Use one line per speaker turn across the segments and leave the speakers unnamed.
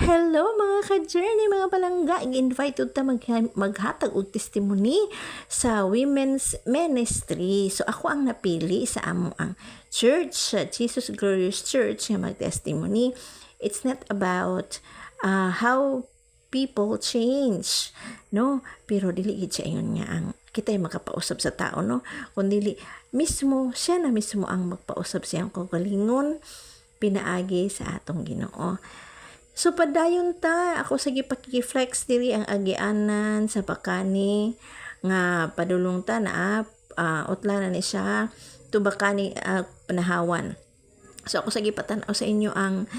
Hello mga ka-journey, mga palangga. I-invite ta maghatag og testimony sa Women's Ministry. So ako ang napili sa amo ang church, Jesus Glorious Church nga mag-testimony. It's not about how people change, no? Pero dili gid siya yun nga ang kita'y makapausap sa tao, no? Kundi mismo siya na mismo ang magpausap siyang kagalingon pinaagi sa atong Ginoo. So padayon ta ako sa gipakiflex diri ang agianan sa pakani nga padulong ta na utlanan ni siya tubakani panahawan. So ako sa gipatan-aw sa inyo ang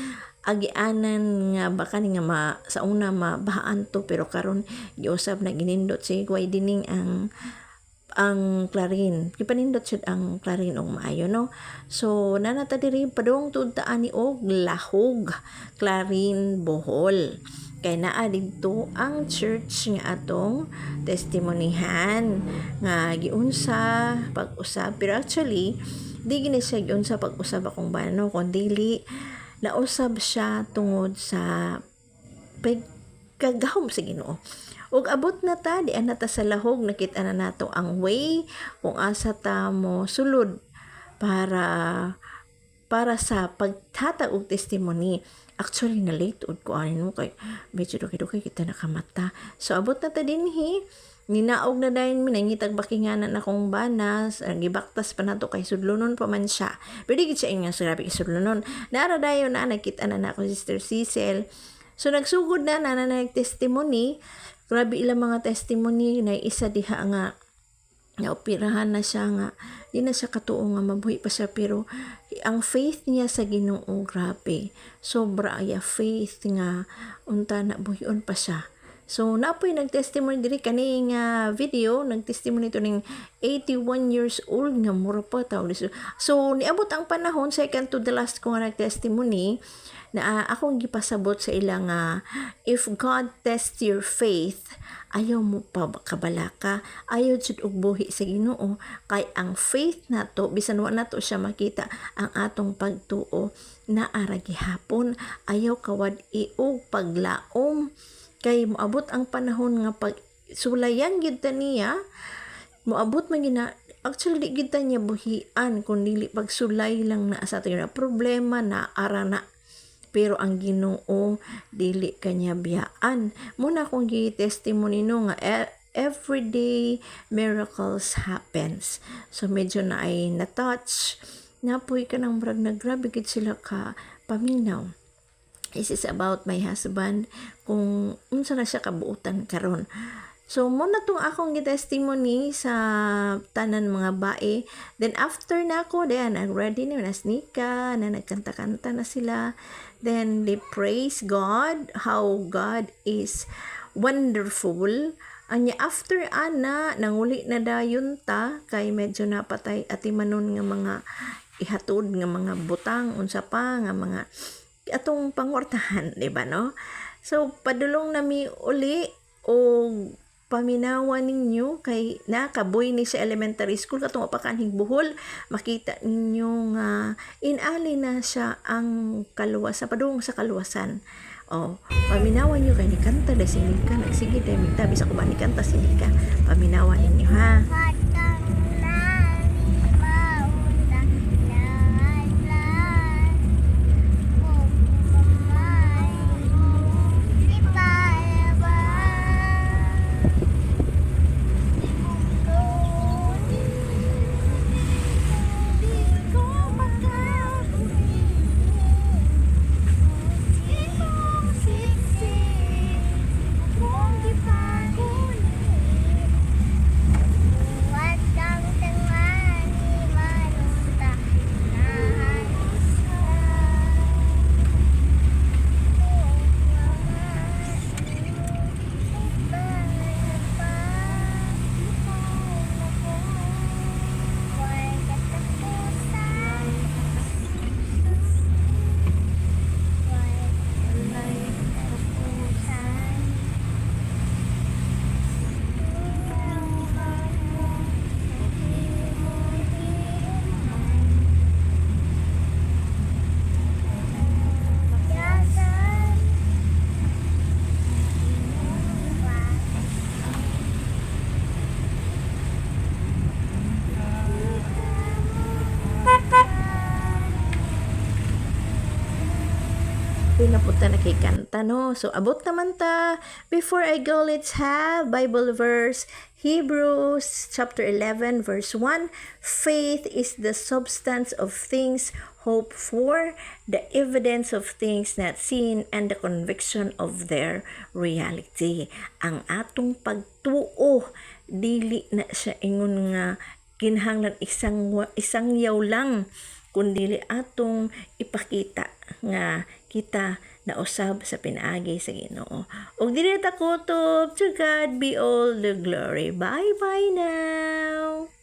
agianan nga bakani nga sa una mabahaan to pero karon giusab na ginindot si way dining ang Clarin. Kipanindot siya ang Clarin og maayo, no? So, nanata diri padung tudtaan ni og lahog Clarin Bohol. Kay naa didto ang church nga atong testimonihan nga giunsa pag-usab. Pero actually, di gini siya giunsa pag-usab akong bano, kundi nausab siya tungod sa pagkagahom sa Ginoo. Ug abot na ta di na ta sa lahog, nakita na nato ang way kung asa ta mo sulod para sa paghatag og testimony. Actually na late ud ko ano kay medyo dukay kita nakamata. So abot na ta dinhi, ninaog na dayon mi nangitag bakinganan akong banas, gibaktas pa nato kay sudlonon pa man siya. Pero di gid siya ingon sa grabe sudlonon. Naara dayon na nakita na nako Sister Cecil. So nagsugod na nag-testimony. Grabe ilang mga testimony na isa diha nga naoperahan na siya nga di na siya katuo nga mabuhi pa siya pero ang faith niya sa Ginoo grabe sobra aya faith nga unta na buhion pa siya. So napoy nagtestimony diri kani nga video nagtestimony to ning 81 years old nga mura pa taw. So niabot ang panahon second to the last ko nga nagtestimony na akong gipasabot sa ilang if God tests your faith, ayaw mo pa kabalaka, ayaw jud og buhi sa Ginoo kay ang faith nato bisan wa nato siya makita ang atong pagtuo na ara gihapon, ayaw kawad og paglaom kay moabot ang panahon nga pag sulayan gid ta niya, moabot man gina actually gid ta niya buhian kun dili pagsulay lang na sa ato na problema na ara na. Pero ang Ginoo dili kanya biyaan. Muna kung gi-testimony no nga everyday miracles happens. So medyo na ay na-touch. Napoy ka ng brag na grabe gid sila ka paminaw. This is about my husband kung unsa na siya kabuutan karon. So, muna itong akong testimony sa tanan mga bae. Then, after na ako, then, I'm ready na nasnika, na nagkanta-kanta na sila. Then, they praise God, how God is wonderful. Anya, after ana, nanguli na dayon ta, kay medyo napatay atimanon nga mga ihatod nga mga butang, unsa pa, nga mga atong pangwartahan, diba, no? So, padulong nami uli, o paminawan ninyo kay nakaboy ni sa elementary school katong apakaning Bohol makita ninyo nga inali na siya ang kaluwasan padung sa kaluwasan paminawan niyo kay ni kanta da sinika nagsige day migtabi sa kuban ni kanta sinika paminawan ninyo ha. pinapunta na kay kanta, no? So, abot naman ta. Before I go, let's have Bible verse. Hebrews chapter 11, verse 1. Faith is the substance of things hoped for, the evidence of things not seen, and the conviction of their reality. Ang atong pagtuo, dili na siya ingon nga kinahanglan isang yaw lang, kundi atong ipakita nga kita nausab sa pinaagi sa Ginoo. Og dili ta kutob, to God be all the glory. Bye bye now.